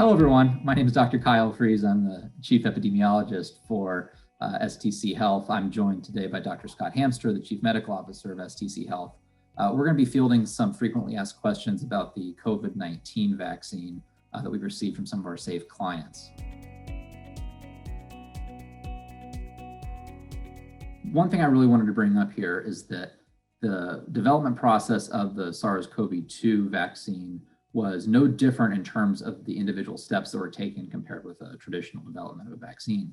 Hello, everyone. My name is Dr. Kyle Freese. I'm the Chief Epidemiologist for STC Health. I'm joined today by Dr. Scott Hamstra, the Chief Medical Officer of STC Health. We're going to be fielding some frequently asked questions about the COVID-19 vaccine that we've received from some of our SAFE clients. One thing I really wanted to bring up here is that the development process of the SARS-CoV-2 vaccine was no different in terms of the individual steps that were taken compared with a traditional development of a vaccine.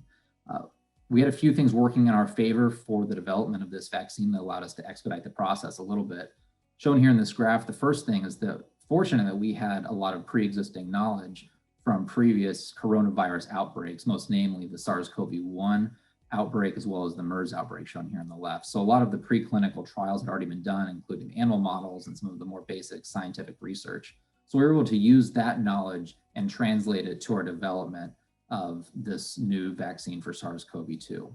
We had a few things working in our favor for the development of this vaccine that allowed us to expedite the process a little bit. Shown here in this graph, the first thing is that fortunate that we had a lot of pre-existing knowledge from previous coronavirus outbreaks, most namely the SARS-CoV-1 outbreak, as well as the MERS outbreak shown here on the left. So a lot of the preclinical trials had already been done, including animal models and some of the more basic scientific research. So we were able to use that knowledge and translate it to our development of this new vaccine for SARS-CoV-2.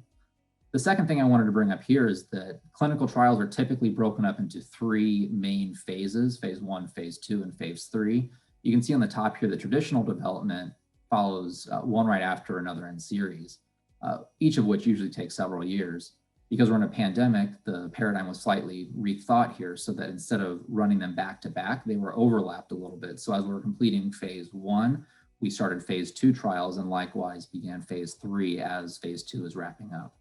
The second thing I wanted to bring up here is that clinical trials are typically broken up into three main phases: phase 1, phase 2, and phase 3. You can see on the top here, the traditional development follows one right after another in series, each of which usually takes several years. Because we're in a pandemic, the paradigm was slightly rethought here so that instead of running them back to back, they were overlapped a little bit. So as we were completing phase 1, we started phase 2 trials and likewise began phase 3 as phase 2 is wrapping up.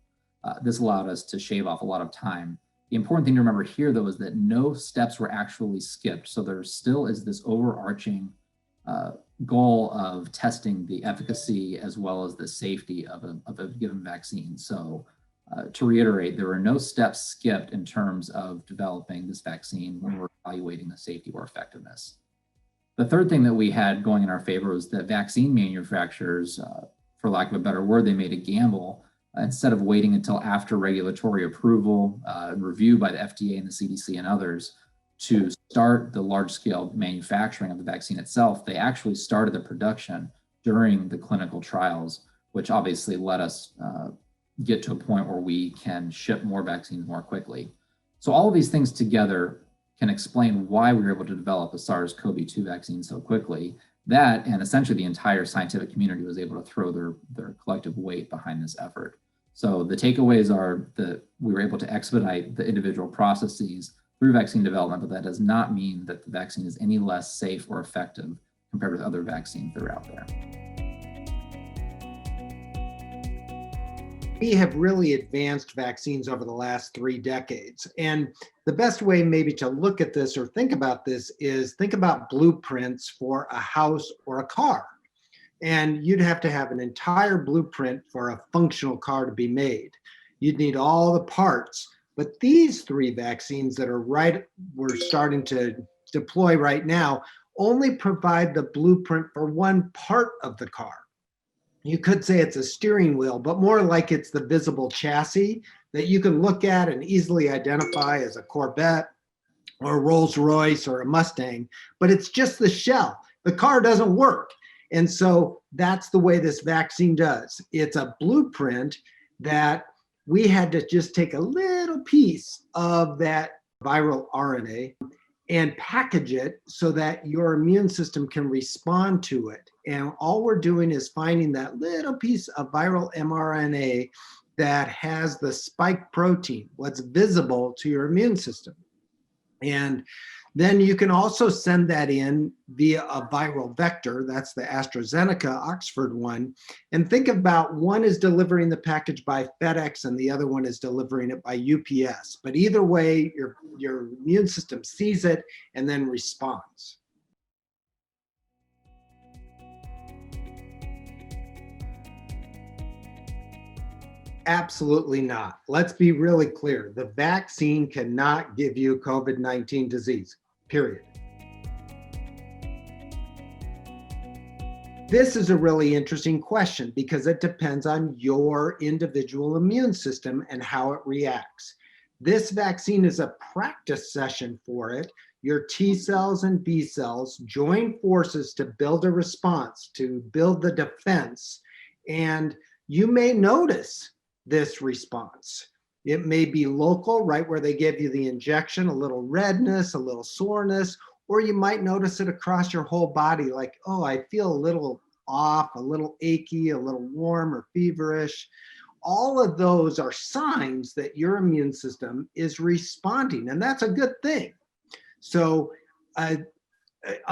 This allowed us to shave off a lot of time. The important thing to remember here, though, is that no steps were actually skipped. So there still is this overarching goal of testing the efficacy as well as the safety of a given vaccine. So to reiterate, there were no steps skipped in terms of developing this vaccine when we're evaluating the safety or effectiveness. The third thing that we had going in our favor was that vaccine manufacturers, for lack of a better word, they made a gamble. Instead of waiting until after regulatory approval and review by the FDA and the CDC and others to start the large-scale manufacturing of the vaccine itself, they actually started the production during the clinical trials, which obviously let us get to a point where we can ship more vaccines more quickly. So all of these things together can explain why we were able to develop a SARS-CoV-2 vaccine so quickly. That, and essentially the entire scientific community was able to throw their collective weight behind this effort. So the takeaways are that we were able to expedite the individual processes through vaccine development, but that does not mean that the vaccine is any less safe or effective compared with other vaccines that are out there. We have really advanced vaccines over the last 3 decades. And the best way maybe to look at this or think about this is think about blueprints for a house or a car. And you'd have to have an entire blueprint for a functional car to be made. You'd need all the parts. But these 3 vaccines that we're starting to deploy right now only provide the blueprint for one part of the car. You could say it's a steering wheel, but more like it's the visible chassis that you can look at and easily identify as a Corvette or a Rolls Royce or a Mustang, but it's just the shell. The car doesn't work. And so that's the way this vaccine does. It's a blueprint that we had to just take a little piece of that viral RNA and package it so that your immune system can respond to it. And all we're doing is finding that little piece of viral mRNA that has the spike protein, what's visible to your immune system. And then you can also send that in via a viral vector. That's the AstraZeneca Oxford one. And think about one is delivering the package by FedEx and the other one is delivering it by UPS. But either way, your immune system sees it and then responds. Absolutely not. Let's be really clear. The vaccine cannot give you COVID-19 disease, period. This is a really interesting question because it depends on your individual immune system and how it reacts. This vaccine is a practice session for it. Your T cells and B cells join forces to build a response, to build the defense, and you may notice this response. It may be local, right where they give you the injection, a little redness, a little soreness, or you might notice it across your whole body like, oh, I feel a little off, a little achy, a little warm or feverish. All of those are signs that your immune system is responding, and that's a good thing. So a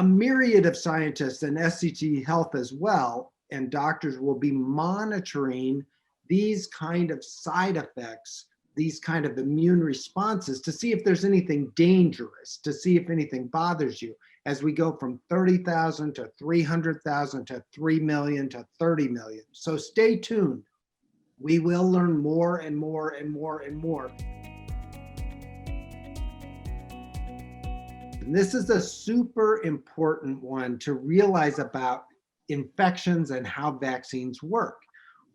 myriad of scientists and SCT Health as well, and doctors will be monitoring these kind of side effects, these kind of immune responses to see if there's anything dangerous, to see if anything bothers you as we go from 30,000 to 300,000 to 3 million to 30 million. So stay tuned. We will learn more and more and more and more. And this is a super important one to realize about infections and how vaccines work.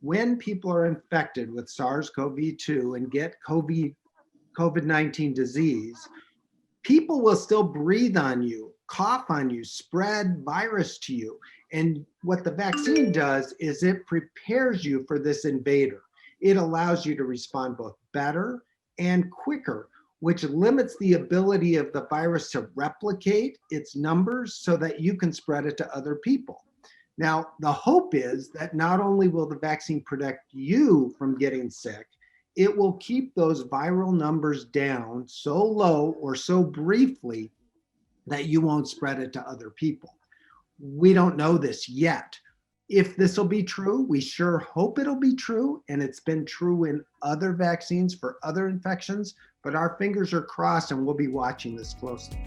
When people are infected with SARS-CoV-2 and get COVID-19 disease, people will still breathe on you, cough on you, spread virus to you. And what the vaccine does is it prepares you for this invader. It allows you to respond both better and quicker, which limits the ability of the virus to replicate its numbers so that you can spread it to other people. Now, the hope is that not only will the vaccine protect you from getting sick, it will keep those viral numbers down so low or so briefly that you won't spread it to other people. We don't know this yet. If this will be true, we sure hope it'll be true, and it's been true in other vaccines for other infections, but our fingers are crossed and we'll be watching this closely.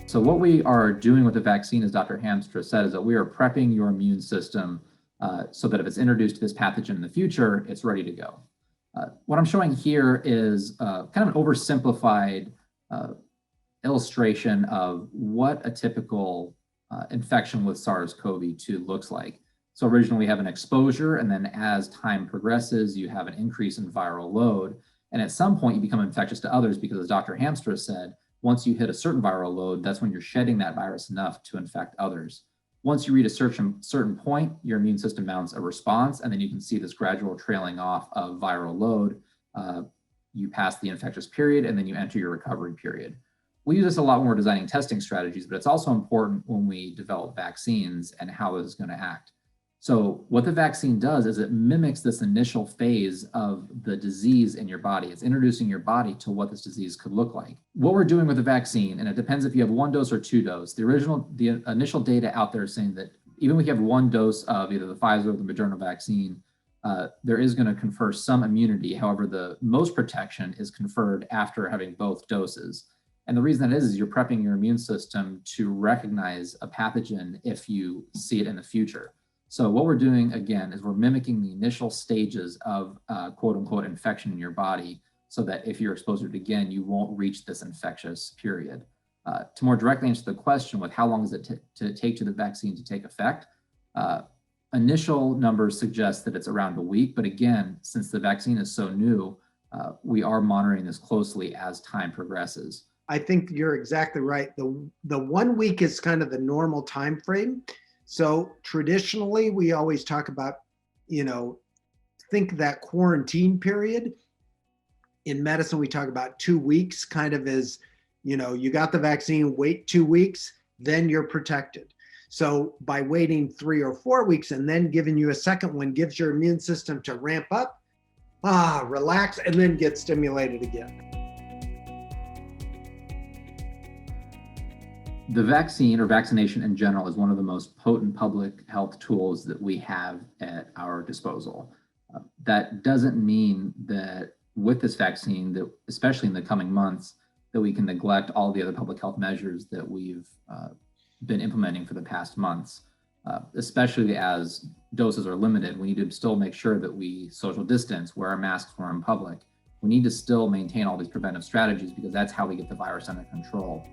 So what we are doing with the vaccine, as Dr. Hamstra said, is that we are prepping your immune system so that if it's introduced to this pathogen in the future, it's ready to go. What I'm showing here is kind of an oversimplified illustration of what a typical infection with SARS-CoV-2 looks like. So originally we have an exposure, and then as time progresses, you have an increase in viral load. And at some point you become infectious to others because, as Dr. Hamstra said, once you hit a certain viral load, that's when you're shedding that virus enough to infect others. Once you reach a certain point, your immune system mounts a response, and then you can see this gradual trailing off of viral load. You pass the infectious period, and then you enter your recovery period. We use this a lot when we're designing testing strategies, but it's also important when we develop vaccines and how this is going to act. So what the vaccine does is it mimics this initial phase of the disease in your body. It's introducing your body to what this disease could look like. What we're doing with the vaccine, and it depends if you have 1 dose or 2 dose, the initial data out there is saying that even if you have 1 dose of either the Pfizer or the Moderna vaccine, there is going to confer some immunity. However, the most protection is conferred after having both doses. And the reason that is you're prepping your immune system to recognize a pathogen if you see it in the future. So what we're doing, again, is we're mimicking the initial stages of quote unquote infection in your body so that if you're exposed to it again, you won't reach this infectious period. To more directly answer the question with how long does it take to the vaccine to take effect, initial numbers suggest that it's around a week. But again, since the vaccine is so new, we are monitoring this closely as time progresses. I think you're exactly right. The 1 week is kind of the normal time frame. So traditionally, we always talk about, think that quarantine period. In medicine, we talk about 2 weeks, kind of as, you got the vaccine, wait 2 weeks, then you're protected. So by waiting 3 or 4 weeks and then giving you a second one gives your immune system to ramp up, relax, and then get stimulated again. The vaccine or vaccination in general is one of the most potent public health tools that we have at our disposal. That doesn't mean that with this vaccine, that especially in the coming months, that we can neglect all the other public health measures that we've been implementing for the past months, especially as doses are limited. We need to still make sure that we social distance, wear our masks when we're in public. We need to still maintain all these preventive strategies because that's how we get the virus under control.